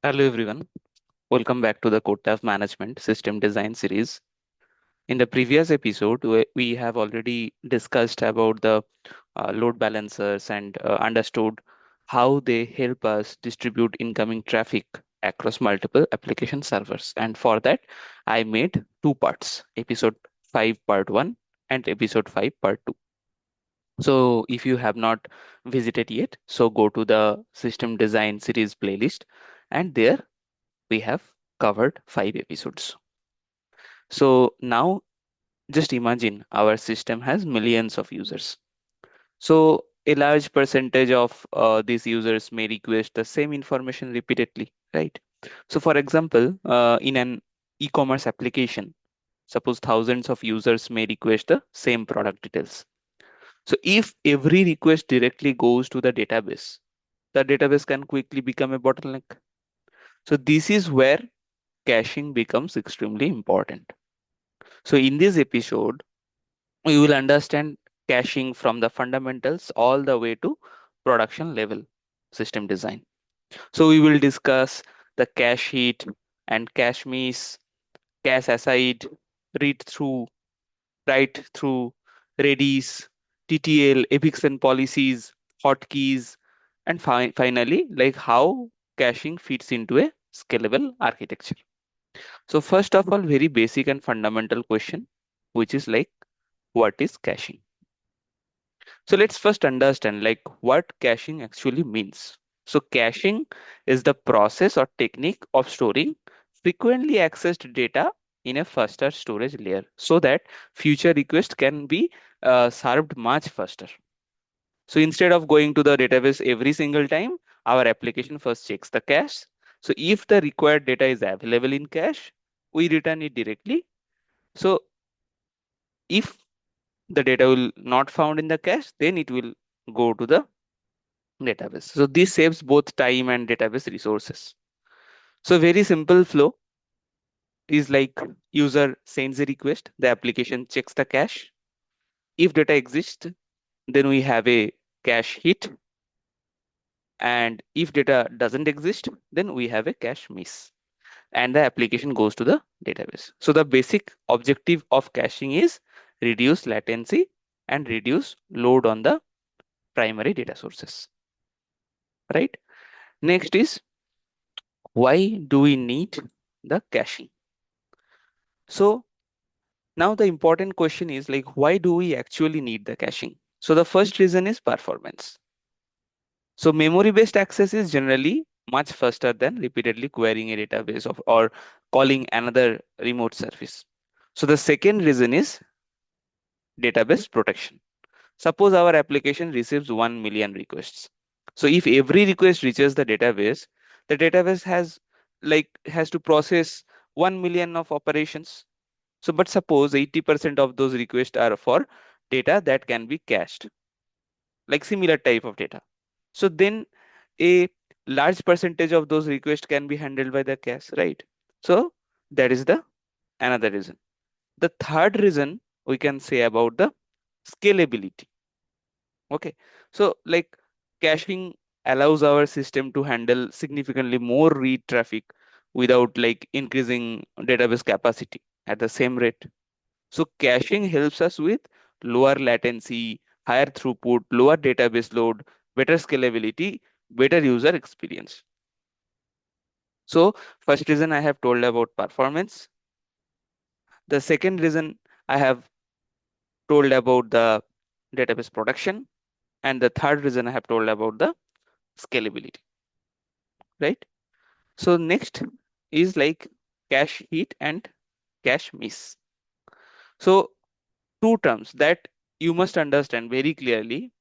Hello everyone, welcome back to the Code Management System Design series. In the previous episode, we have already discussed about the load balancers and understood how they help us distribute incoming traffic across multiple application servers. And for that, I made two parts, episode 5 part 1 and episode 5 part 2. So if you have not visited yet, so go to the System Design series playlist, and there we have covered 5 episodes. So now just imagine our system has millions of users. So a large percentage of these users may request the same information repeatedly, right? So for example, in an e-commerce application, suppose thousands of users may request the same product details. So if every request directly goes to the database can quickly become a bottleneck. So this is where caching becomes extremely important. So in this episode, we will understand caching from the fundamentals all the way to production level system design. So we will discuss the cache hit and cache miss, cache aside, read through, write through, Redis, TTL, eviction policies, hotkeys, and finally, like how caching fits into a scalable architecture. So first of all, very basic and fundamental question, which is like, what is caching? So let's first understand like what caching actually means. So caching is the process or technique of storing frequently accessed data in a faster storage layer so that future requests can be served much faster. So instead of going to the database every single time, our application first checks the cache. So if the required data is available in cache, we return it directly. So if the data will not found in the cache, then it will go to the database. So this saves both time and database resources. So very simple flow is like user sends a request, the application checks the cache. If data exists, then we have a cache hit. And if data doesn't exist, then we have a cache miss. And the application goes to the database. So the basic objective of caching is reduce latency and reduce load on the primary data sources, right? Next is why do we need the caching? So now the important question is like, why do we actually need the caching? So the first reason is performance. So memory-based access is generally much faster than repeatedly querying a database or calling another remote service. So the second reason is database protection. Suppose our application receives 1 million requests. So if every request reaches the database has to process 1 million of operations. So, but suppose 80% of those requests are for data that can be cached, like similar type of data. So then a large percentage of those requests can be handled by the cache, right? So that is the another reason. The third reason we can say about the scalability. Okay. So like caching allows our system to handle significantly more read traffic without like increasing database capacity at the same rate. So caching helps us with lower latency, higher throughput, lower database load, better scalability, better user experience. So first reason I have told about performance. The second reason I have told about the database production. And the third reason I have told about the scalability, right? So next is like cache hit and cache miss. So two terms that you must understand very clearly.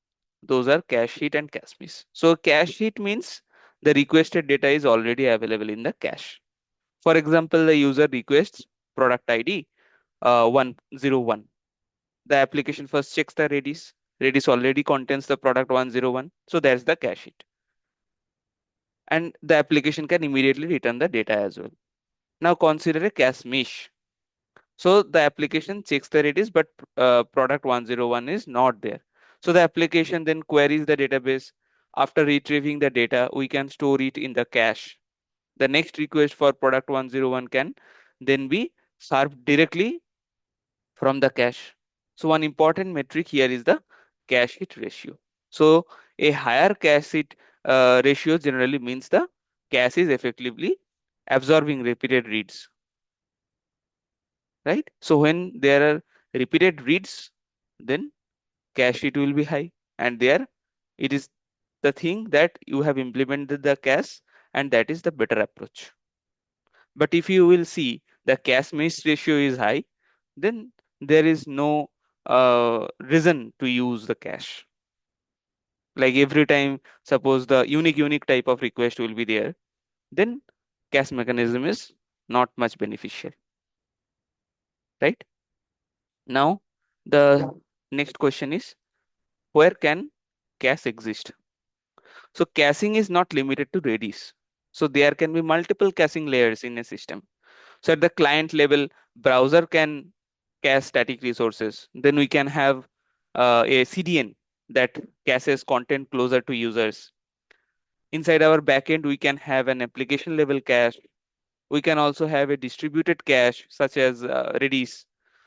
Those are cache hit and cache miss. So cache hit means the requested data is already available in the cache. For example, the user requests product ID 101. The application first checks the Redis. Redis already contains the product 101. So that's the cache hit. And the application can immediately return the data as well. Now consider a cache miss. So the application checks the Redis, but product 101 is not there. So the application then queries the database. After retrieving the data, we can store it in the cache. The next request for product 101 can then be served directly from the cache. So one important metric here is the cache hit ratio. So a higher cache hit ratio generally means the cache is effectively absorbing repeated reads, right? So when there are repeated reads, then cache hit will be high, and there it is the thing that you have implemented the cache, and that is the better approach. But if you will see the cache miss ratio is high, then there is no reason to use the cache. Like every time, suppose the unique type of request will be there, then cache mechanism is not much beneficial, right? Now, the next question is, where can cache exist? So caching is not limited to Redis. So there can be multiple caching layers in a system. So at the client level, browser can cache static resources. Then we can have a CDN that caches content closer to users. Inside our backend, we can have an application level cache. We can also have a distributed cache such as Redis.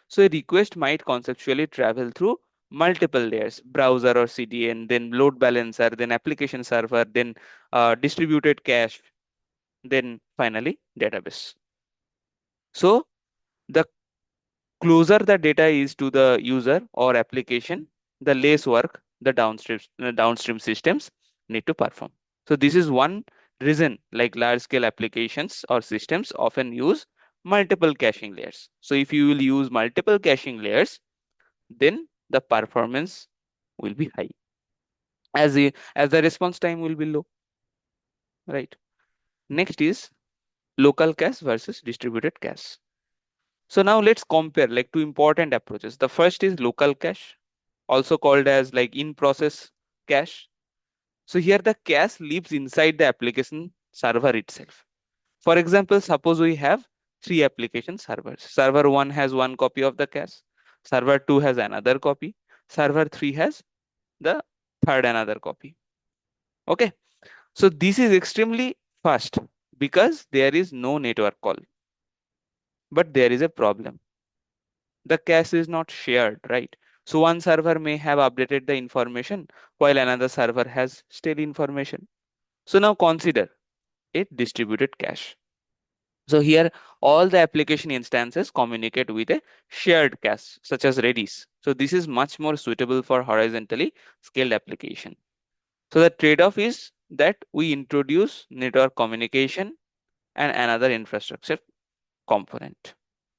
So a request might conceptually travel through multiple layers, browser or CDN, then load balancer, then application server, then distributed cache, then finally database. So the closer the data is to the user or application, the less work the downstream systems need to perform. So this is one reason like large scale applications or systems often use multiple caching layers. So if you will use multiple caching layers, then the performance will be high as the response time will be low, right? Next is local cache versus distributed cache. So now let's compare like two important approaches. The first is local cache, also called as like in-process cache. So here the cache lives inside the application server itself. For example, suppose we have three application servers. Server 1 has one copy of the cache, server 2 has another copy, server 3 has the third another copy. Okay, so this is extremely fast because there is no network call. But there is a problem. The cache is not shared, right? So one server may have updated the information while another server has stale information. So now consider a distributed cache. So here all the application instances communicate with a shared cache such as Redis. So this is much more suitable for horizontally scaled application. So the trade-off is that we introduce network communication and another infrastructure component.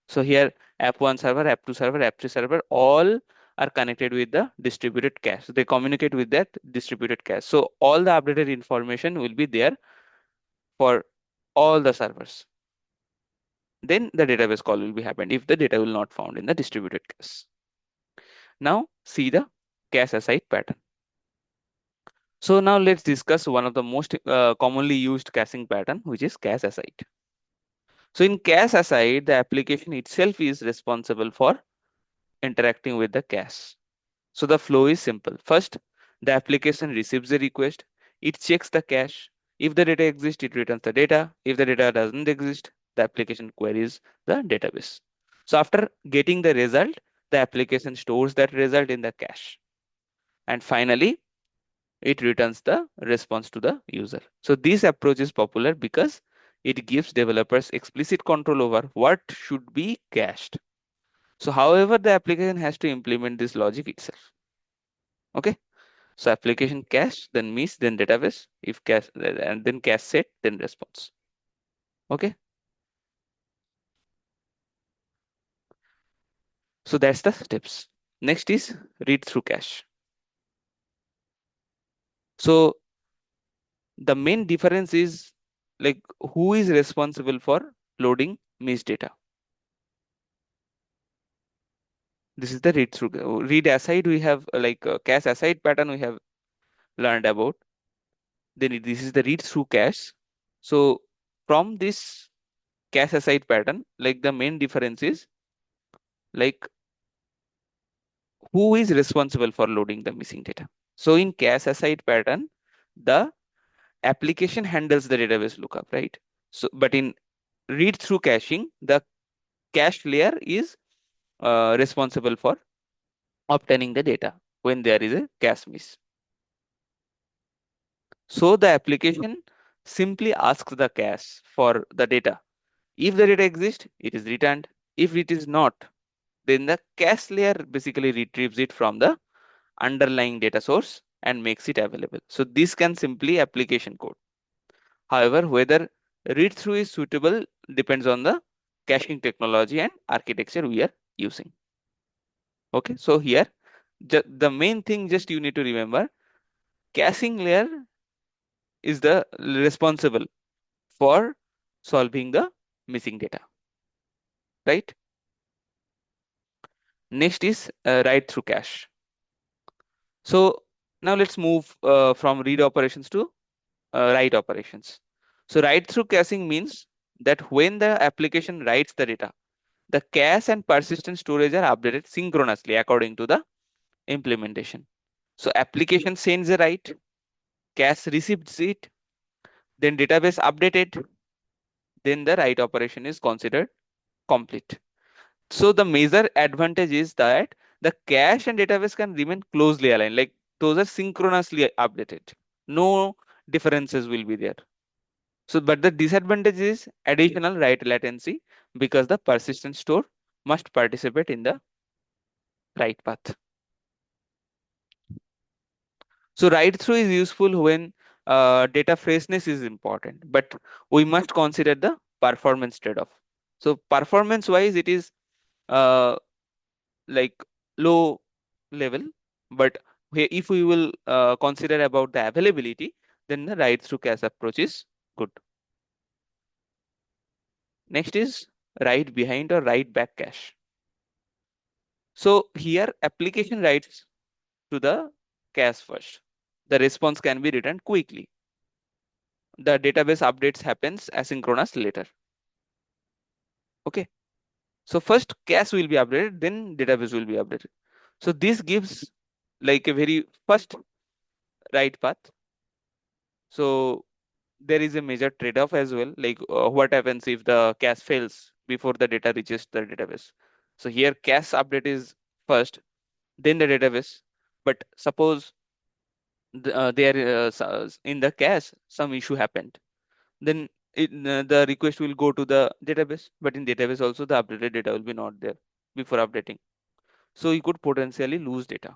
So here app 1 server, app 2 server, app 3 server, all are connected with the distributed cache. They communicate with that distributed cache. So all the updated information will be there for all the servers. Then the database call will be happened if the data will not found in the distributed cache. Now see the cache aside pattern. So now let's discuss one of the most commonly used caching pattern, which is cache aside. So in cache aside, the application itself is responsible for interacting with the cache. So the flow is simple. First, the application receives a request. It checks the cache. If the data exists, it returns the data. If the data doesn't exist, the application queries the database. So after getting the result, the application stores that result in the cache. And finally, it returns the response to the user. So this approach is popular because it gives developers explicit control over what should be cached. So however, the application has to implement this logic itself. Okay. So application cache, then miss, then database, if cache, and then cache set, then response. Okay. So that's the steps. Next is read through cache. So the main difference is like who is responsible for loading missed data. This is the read through. Read aside, we have like cache aside pattern we have learned about. Then this is the read through cache. So from this cache aside pattern, like the main difference is like who is responsible for loading the missing data. So in cache aside pattern, the application handles the database lookup, right? So, but in read through caching, the cache layer is responsible for obtaining the data when there is a cache miss. So the application simply asks the cache for the data. If the data exists, it is returned. If it is not, then the cache layer basically retrieves it from the underlying data source and makes it available. So this can simply application code. However, whether read through is suitable depends on the caching technology and architecture we are using. Okay, so here the main thing just you need to remember, caching layer is the responsible for solving the missing data, right? Next is write through cache. So now let's move from read operations to write operations. So write through caching means that when the application writes the data, the cache and persistent storage are updated synchronously according to the implementation. So application sends a write, cache receives it, then database updated, then the write operation is considered complete. So the major advantage is that the cache and database can remain closely aligned, like those are synchronously updated. No differences will be there. So, but the disadvantage is additional write latency because the persistent store must participate in the write path. So write through is useful when data freshness is important, but we must consider the performance trade-off. So performance wise, it is uh, like low level, but if we will consider about the availability, then the write through cache approach is good. Next is write behind or write back cache. So here application writes to the cache first. The response can be written quickly. The database updates happens asynchronous later. Okay. So first cache will be updated, then database will be updated. So this gives like a very first write path. So there is a major trade-off as well. Like what happens if the cache fails before the data reaches the database? So here cache update is first, then the database. But suppose there in the cache some issue happened, then the request will go to the database. But in database also the updated data will be not there before updating. So you could potentially lose data.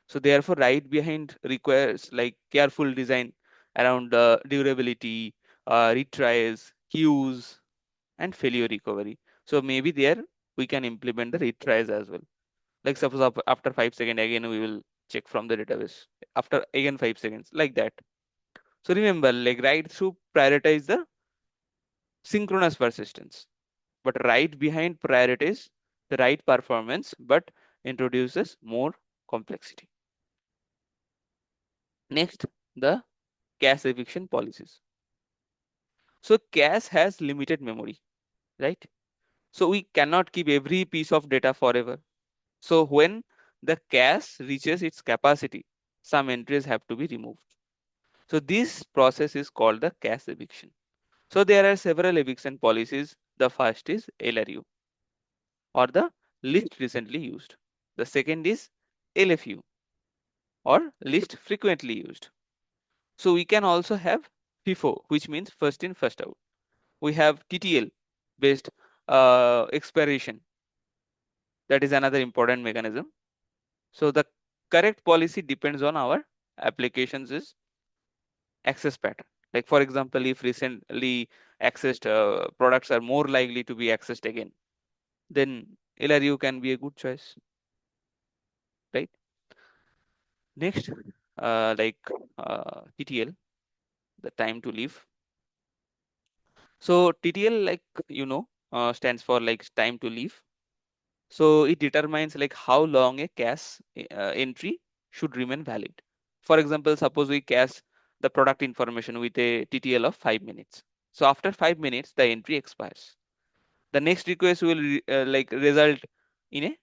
So therefore, write behind requires like careful design around durability, retries, queues, and failure recovery. So maybe there we can implement the retries as well. Like suppose after 5 seconds again we will check from the database. After again 5 seconds, like that. So remember, like write through prioritize the synchronous persistence, but write behind priorities the right performance, but introduces more complexity. Next, the cache eviction policies. So cache has limited memory, right? So we cannot keep every piece of data forever. So when the cache reaches its capacity, some entries have to be removed. So this process is called the cache eviction. So there are several eviction policies. The first is LRU, or the least recently used. The second is LFU, or least frequently used. So we can also have FIFO, which means first in, first out. We have TTL based expiration. That is another important mechanism. So the correct policy depends on our applications is access pattern. Like for example, if recently accessed products are more likely to be accessed again, then LRU can be a good choice, right? Next, TTL, the time to leave. So TTL, like stands for like time to leave. So it determines like how long a cache entry should remain valid. For example, suppose we cache the product information with a TTL of 5 minutes. So after 5 minutes, the entry expires. The next request will result in a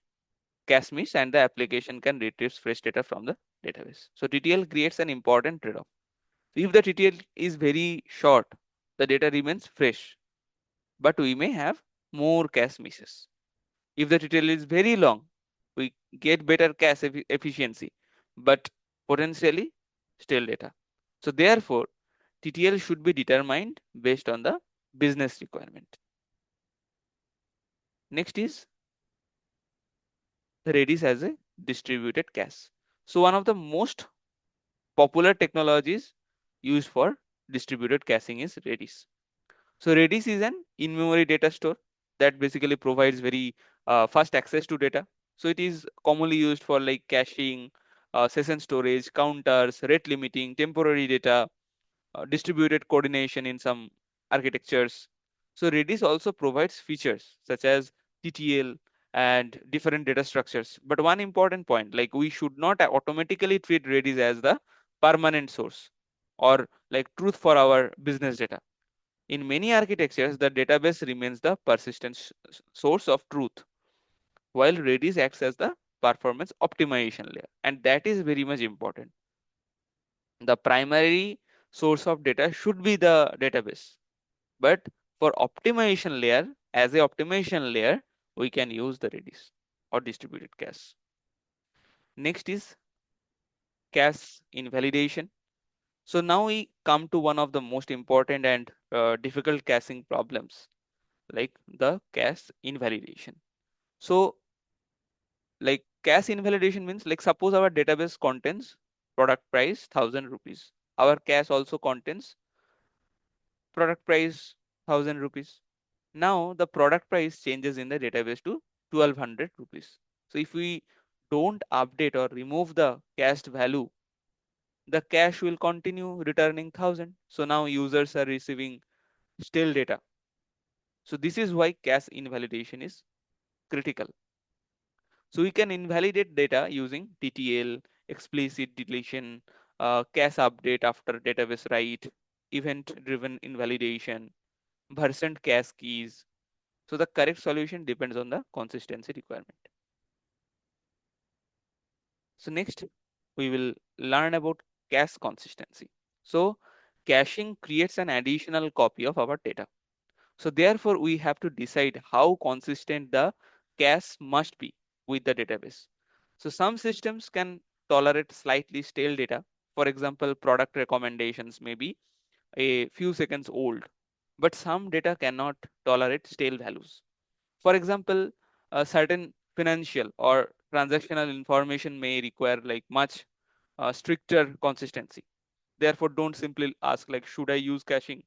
cache miss, and the application can retrieve fresh data from the database. So TTL creates an important trade-off. If the TTL is very short, the data remains fresh, but we may have more cache misses. If the TTL is very long, we get better cache efficiency, but potentially stale data. So therefore, TTL should be determined based on the business requirement. Next is Redis as a distributed cache. So one of the most popular technologies used for distributed caching is Redis. So Redis is an in-memory data store that basically provides very fast access to data. So it is commonly used for like caching, session storage, counters, rate limiting, temporary data, distributed coordination in some architectures. So Redis also provides features such as TTL and different data structures. But one important point, like we should not automatically treat Redis as the permanent source or like truth for our business data. In many architectures, the database remains the persistent source of truth, while Redis acts as the performance optimization layer. And that is very much important. The primary source of data should be the database. But for optimization layer, as a optimization layer, we can use the Redis or distributed cache. Next is cache invalidation. So now we come to one of the most important and difficult caching problems, like the cache invalidation. So like cache invalidation means like suppose our database contains product price 1000 rupees. Our cache also contains product price 1000 rupees. Now the product price changes in the database to 1200 rupees. So if we don't update or remove the cached value, the cache will continue returning 1000. So now users are receiving stale data. So this is why cache invalidation is critical. So we can invalidate data using TTL, explicit deletion, cache update after database write, event-driven invalidation, version cache keys. So the correct solution depends on the consistency requirement. So next, we will learn about cache consistency. So caching creates an additional copy of our data. So therefore, we have to decide how consistent the cache must be with the database. So some systems can tolerate slightly stale data. For example, product recommendations may be a few seconds old, but some data cannot tolerate stale values. For example, a certain financial or transactional information may require like much stricter consistency. Therefore, don't simply ask like, should I use caching?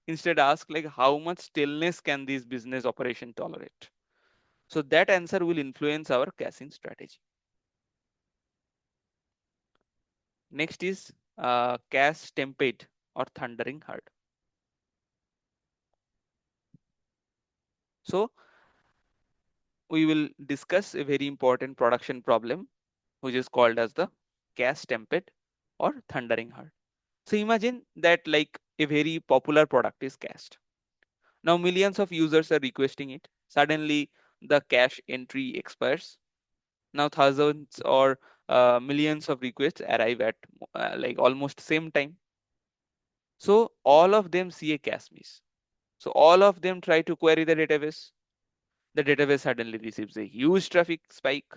Instead, ask like, how much staleness can this business operation tolerate? So that answer will influence our caching strategy. Next is cache Stampede or thundering herd. So we will discuss a very important production problem, which is called as the cache Stampede or thundering herd. So imagine that like a very popular product is cached. Now millions of users are requesting it. Suddenly the cache entry expires. Now thousands or millions of requests arrive at like almost same time. So all of them see a cache miss. So all of them try to query the database. The database suddenly receives a huge traffic spike.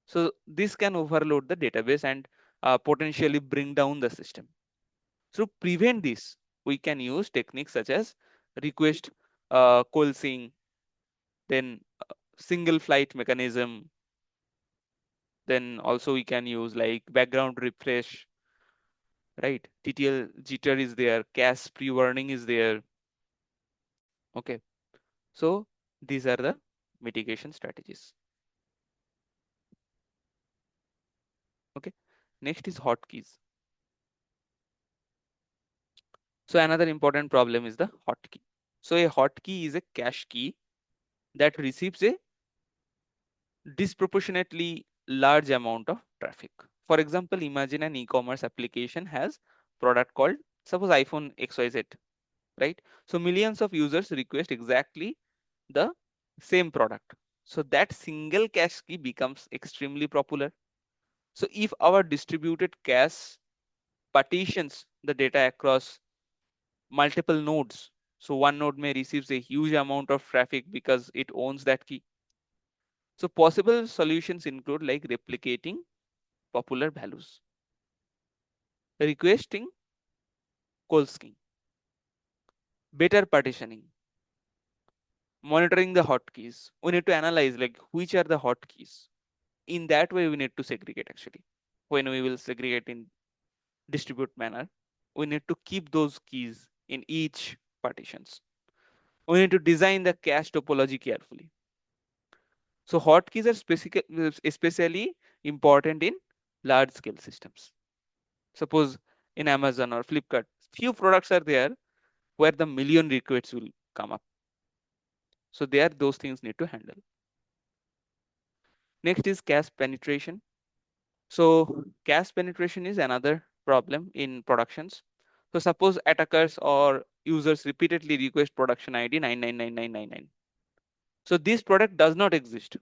So this can overload the database and potentially bring down the system. So to prevent this, we can use techniques such as request coalescing, then single flight mechanism, then also we can use like background refresh, right? TTL jitter is there, cache pre-warning is there. Okay, so these are the mitigation strategies. Okay, next is hotkeys. So another important problem is the hotkey. So a hotkey is a cache key that receives a disproportionately large amount of traffic. For example, imagine an e-commerce application has product called suppose iPhone XYZ, right? So millions of users request exactly the same product. So that single cache key becomes extremely popular. So if our distributed cache partitions the data across multiple nodes. So one node may receive a huge amount of traffic because it owns that key. So possible solutions include like replicating popular values, requesting cold skin, better partitioning, monitoring the hotkeys. We need to analyze like which are the hotkeys. In that way, we need to segregate actually. When we will segregate in distribute manner, we need to keep those keys in each partitions. We need to design the cache topology carefully. So hotkeys are especially important in large scale systems. Suppose in Amazon or Flipkart, few products are there where the million requests will come up. So there those things need to handle. Next is cache penetration. So cache penetration is another problem in productions. So suppose attackers or users repeatedly request production ID 999999. So this product does not exist.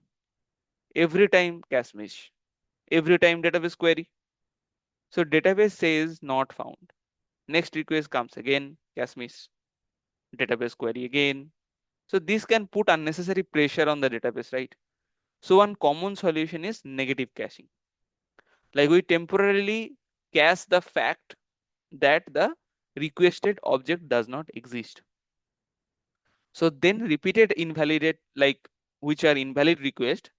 Every time cache miss, every time database query. So database says not found. Next request comes again, cache miss, database query again. So this can put unnecessary pressure on the database, right? So one common solution is negative caching. Like we temporarily cache the fact that the requested object does not exist. So then repeated invalidate like which are invalid request.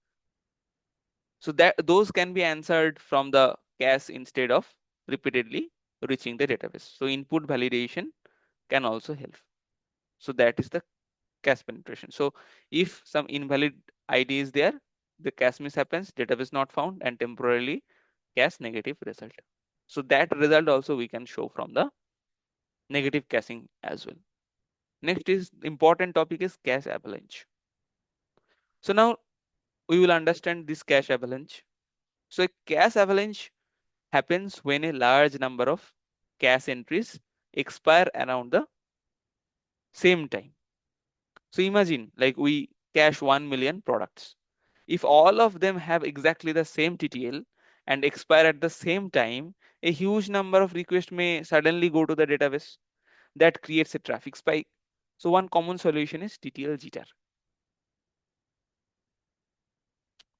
So that those can be answered from the cache instead of repeatedly reaching the database. So input validation can also help. So that is the cache penetration. So if some invalid ID is there, the cache miss happens, database not found, and temporarily cache negative result. So that result also we can show from the negative caching as well. Next is important topic is cache avalanche. So now we will understand this cache avalanche. So a cache avalanche happens when a large number of cache entries expire around the same time. So imagine like we cache 1 million products. If all of them have exactly the same TTL and expire at the same time, a huge number of requests may suddenly go to the database. That creates a traffic spike. So one common solution is TTL jitter.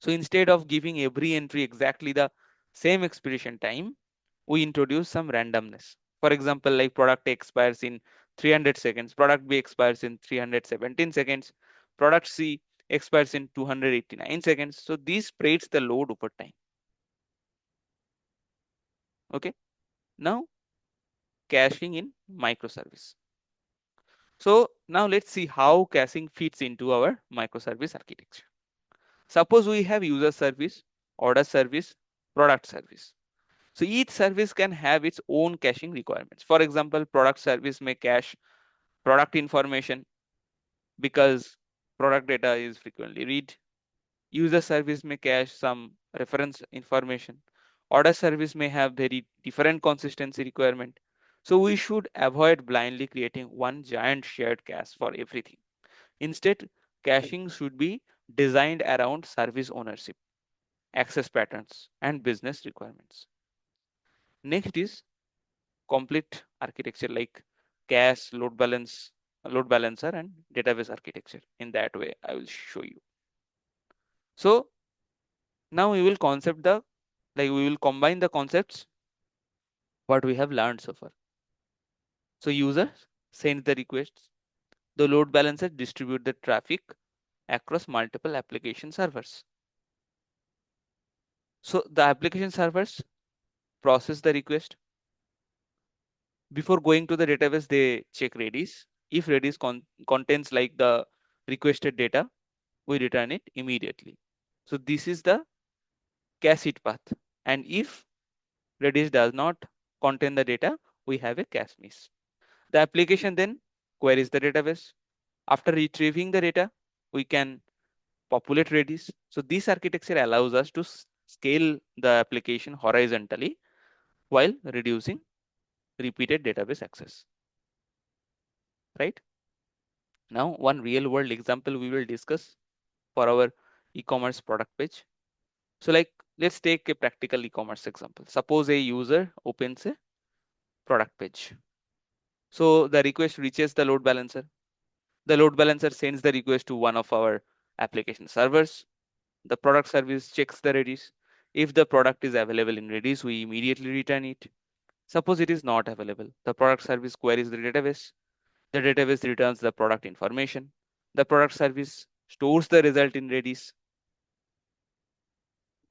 So instead of giving every entry exactly the same expiration time, we introduce some randomness. For example, like product A expires in 300 seconds, product B expires in 317 seconds, product C expires in 289 seconds. So this spreads the load over time. Okay. Now caching in microservice. So now let's see how caching fits into our microservice architecture. Suppose we have user service, order service, product service. So each service can have its own caching requirements. For example, product service may cache product information because product data is frequently read. User service may cache some reference information. Order service may have very different consistency requirement. So we should avoid blindly creating one giant shared cache for everything. Instead, caching should be designed around service ownership, access patterns, and business requirements. Next is complete architecture like cache, load balancer, and database architecture. In that way, I will show you. So now we will we will combine the concepts what we have learned so far. So user sends the requests. The load balancer distribute the traffic across multiple application servers. So the application servers process the request. Before going to the database, they check Redis. If Redis contains like the requested data, we return it immediately. So this is the cache hit path. And if Redis does not contain the data, we have a cache miss. The application then queries the database. After retrieving the data, we can populate Redis. So this architecture allows us to scale the application horizontally while reducing repeated database access. Right? Now, one real world example we will discuss for our e-commerce product page. So like, let's take a practical e-commerce example. Suppose a user opens a product page. So the request reaches the load balancer. The load balancer sends the request to one of our application servers. The product service checks the Redis. If the product is available in Redis, we immediately return it. Suppose it is not available, the product service queries the database. The database returns the product information. The product service stores the result in Redis,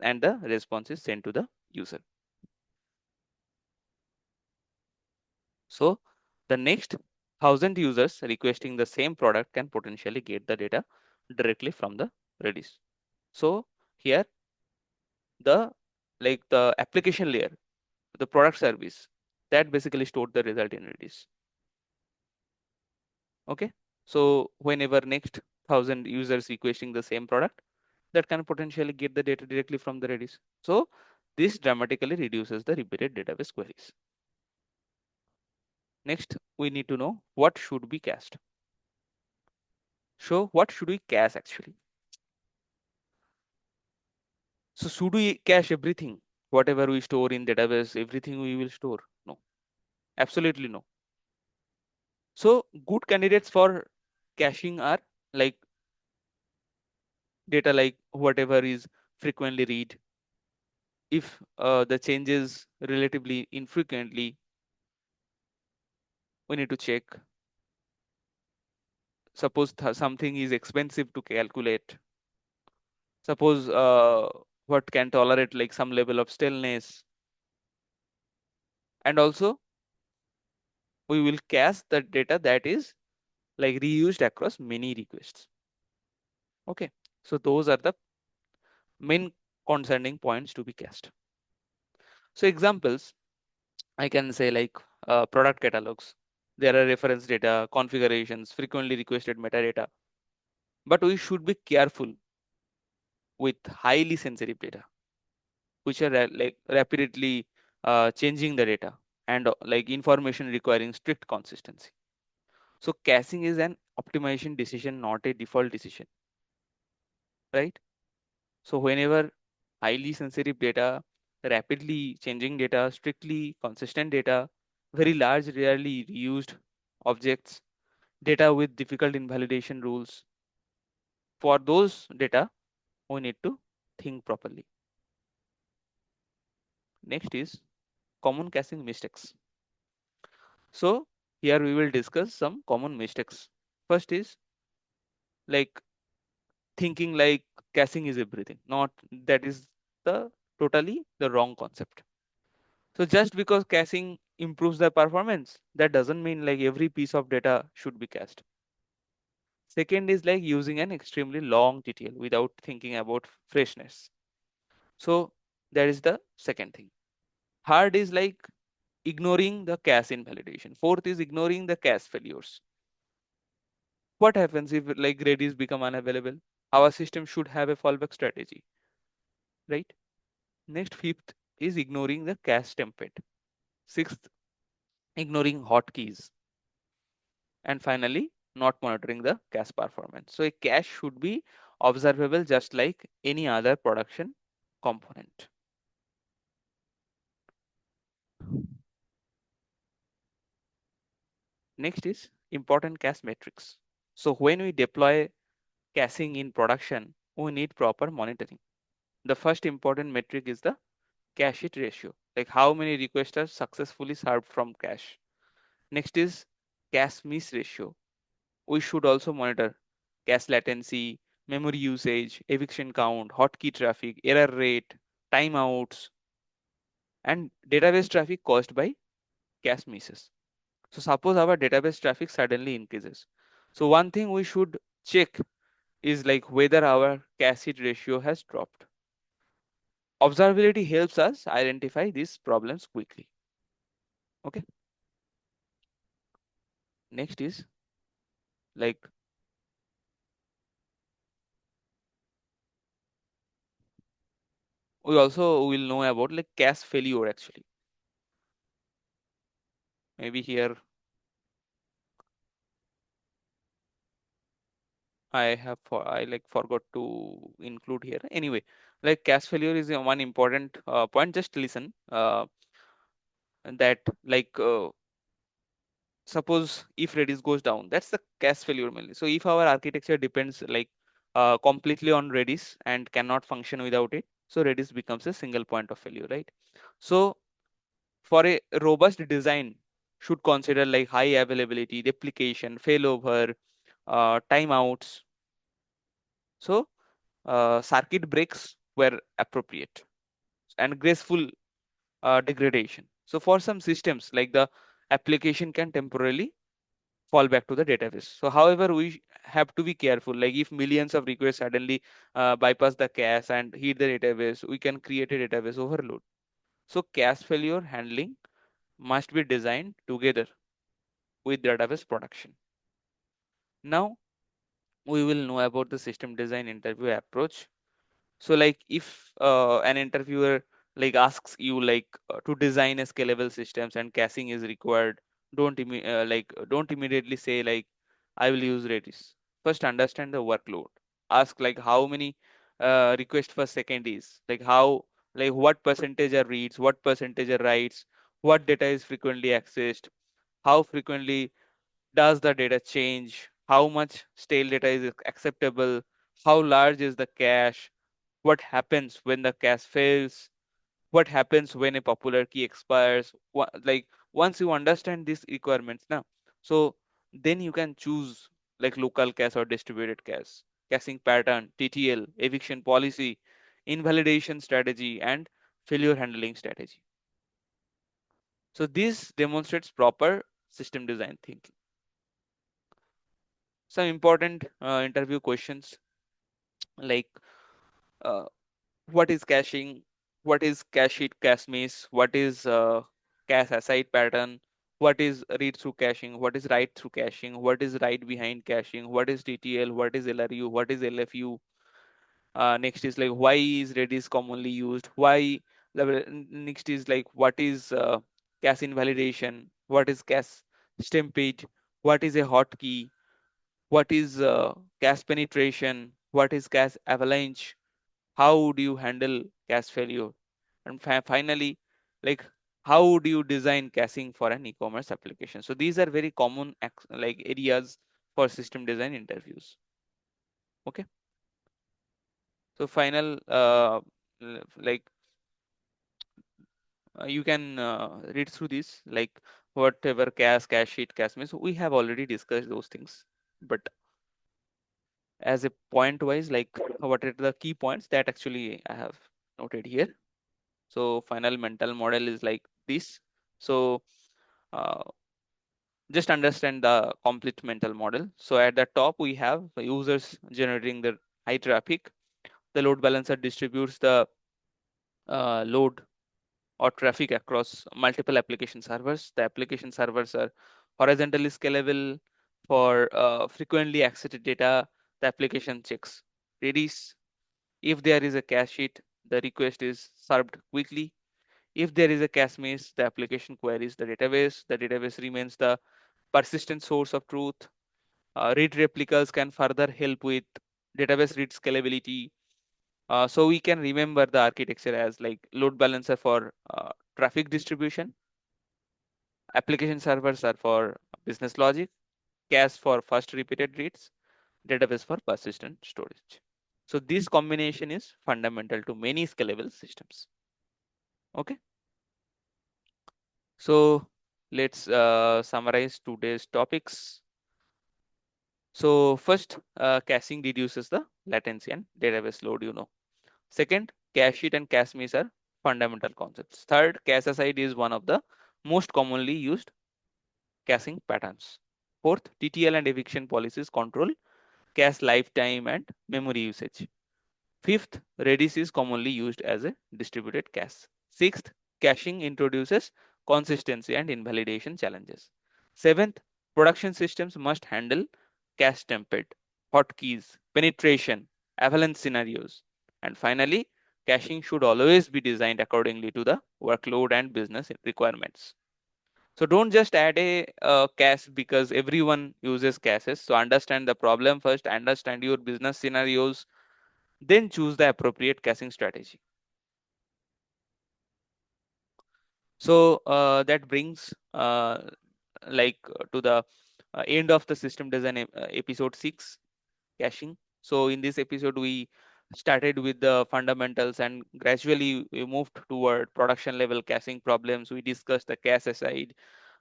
and the response is sent to the user. So the next 1,000 users requesting the same product can potentially get the data directly from the Redis. So here the the application layer, the product service, that basically stored the result in Redis. Okay. So whenever next 1,000 users requesting the same product, that can potentially get the data directly from the Redis. So this dramatically reduces the repeated database queries. Next, we need to know what should be cached. So what should we cache actually? So should we cache everything? Whatever we store in database, everything we will store? No, absolutely no. So good candidates for caching are like data like whatever is frequently read. If the changes relatively infrequently, we need to check. Suppose something is expensive to calculate. Suppose what can tolerate like some level of stillness. And also we will cache the data that is like reused across many requests. Okay. So those are the main concerning points to be cached. So examples, I can say like product catalogs. There are reference data, configurations, frequently requested metadata. But we should be careful with highly sensitive data, which are like rapidly changing the data and like information requiring strict consistency. So caching is an optimization decision, not a default decision, right? So whenever highly sensitive data, rapidly changing data, strictly consistent data, very large, rarely reused objects, data with difficult invalidation rules, for those data, we need to think properly. Next is common caching mistakes. So here we will discuss some common mistakes. First is like thinking like caching is everything. Not that is the totally the wrong concept. So just because caching improves the performance, that doesn't mean like every piece of data should be cached. Second is like using an extremely long TTL without thinking about freshness. So that is the second thing. Third is like ignoring the cache invalidation. Fourth is ignoring the cache failures. What happens if like Redis become unavailable? Our system should have a fallback strategy, right? Next, fifth is ignoring the cache template. Sixth, ignoring hotkeys. And finally, not monitoring the cache performance. So a cache should be observable just like any other production component. Next is important cache metrics. So when we deploy caching in production, we need proper monitoring. The first important metric is the cache hit ratio, like how many requests are successfully served from cache. Next is cache miss ratio. We should also monitor cache latency, memory usage, eviction count, hotkey traffic, error rate, timeouts, and database traffic caused by cache misses. So suppose our database traffic suddenly increases. So one thing we should check is like whether our cache hit ratio has dropped. Observability helps us identify these problems quickly. Okay. Next is like we also will know about like cache failure actually. Maybe here I like forgot to include here. Anyway, like cache failure is one important point. Just listen that like suppose if Redis goes down, that's the cache failure mainly. So if our architecture depends completely on Redis and cannot function without it, so Redis becomes a single point of failure, right? So for a robust design, should consider like high availability, replication, failover, timeouts. So circuit breaks were appropriate and graceful degradation. So for some systems, like the application can temporarily fall back to the database. So however, we have to be careful. Like if millions of requests suddenly bypass the cache and hit the database, we can create a database overload. So cache failure handling must be designed together with database production. Now we will know about the system design interview approach. So like if an interviewer like asks you to design a scalable systems and caching is required, don't immediately say like I will use Redis. First understand the workload. Ask like how many requests per second is, like how, like what percentage are reads, what percentage are writes, what data is frequently accessed, how frequently does the data change, how much stale data is acceptable, how large is the cache, what happens when the cache fails, what happens when a popular key expires. Like once you understand these requirements now, so then you can choose like local cache or distributed cache, caching pattern, TTL, eviction policy, invalidation strategy, and failure handling strategy. So this demonstrates proper system design thinking. Some important interview questions like uh, what is caching, what is cache hit, cache miss, what is cache aside pattern, what is read through caching, what is write through caching, what is write behind caching, what is TTL, what is LRU, what is LFU. Next is like why is Redis commonly used, why next is like what is cache invalidation, what is cache stampede, what is a hotkey, what is cache penetration, what is cache avalanche, how do you handle cache failure, and finally like how do you design caching for an e-commerce application. So these are very common like areas for system design interviews. Okay, so final like you can read through this, like whatever cache sheet, cache means we have already discussed those things, but as a point wise, like what are the key points that actually I have noted here. So final mental model is like this. So uh, just understand the complete mental model. So at the top we have the users generating the high traffic. The load balancer distributes the load or traffic across multiple application servers. The application servers are horizontally scalable. For frequently accessed data, the application checks Redis. If there is a cache hit, the request is served quickly. If there is a cache miss, the application queries the database. The database remains the persistent source of truth. Read replicas can further help with database read scalability. So we can remember the architecture as like load balancer for traffic distribution, application servers are for business logic, cache for fast repeated reads, database for persistent storage. So this combination is fundamental to many scalable systems. Okay, so let's summarize today's topics. So first, caching reduces the latency and database load, you know. Second, cache hit and cache miss are fundamental concepts. Third, cache aside is one of the most commonly used caching patterns. Fourth, TTL and eviction policies control cache lifetime and memory usage. Fifth, Redis is commonly used as a distributed cache. Sixth, caching introduces consistency and invalidation challenges. Seventh, production systems must handle cache template, hotkeys, penetration, avalanche scenarios. And finally, caching should always be designed accordingly to the workload and business requirements. So don't just add a cache because everyone uses caches. So understand the problem first, understand your business scenarios, then choose the appropriate caching strategy. So that brings to the end of the system design episode 6, caching. So in this episode, we started with the fundamentals and gradually we moved toward production level caching problems. We discussed the cache aside,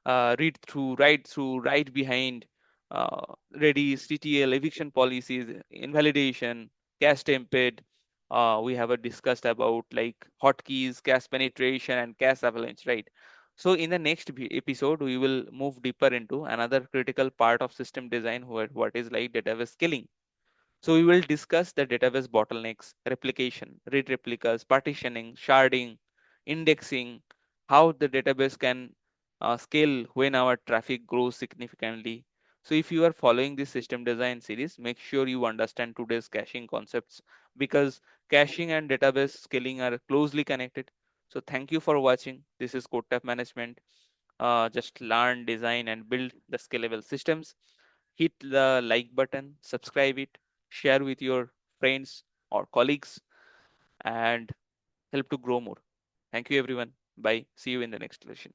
read through, write through, write behind, uh, Redis, TTL, eviction policies, invalidation, cache Stampede. We have discussed about like hotkeys, cache penetration, and cache avalanche, right? So in the next episode, we will move deeper into another critical part of system design, what is like database scaling. So we will discuss the database bottlenecks, replication, read replicas, partitioning, sharding, indexing, how the database can scale when our traffic grows significantly. So if you are following this system design series, make sure you understand today's caching concepts because caching and database scaling are closely connected. So thank you for watching. This is Code Type Management. Just learn, design, and build the scalable systems. Hit the like button, subscribe it, share with your friends or colleagues, and help to grow more. Thank you, everyone. Bye. See you in the next session.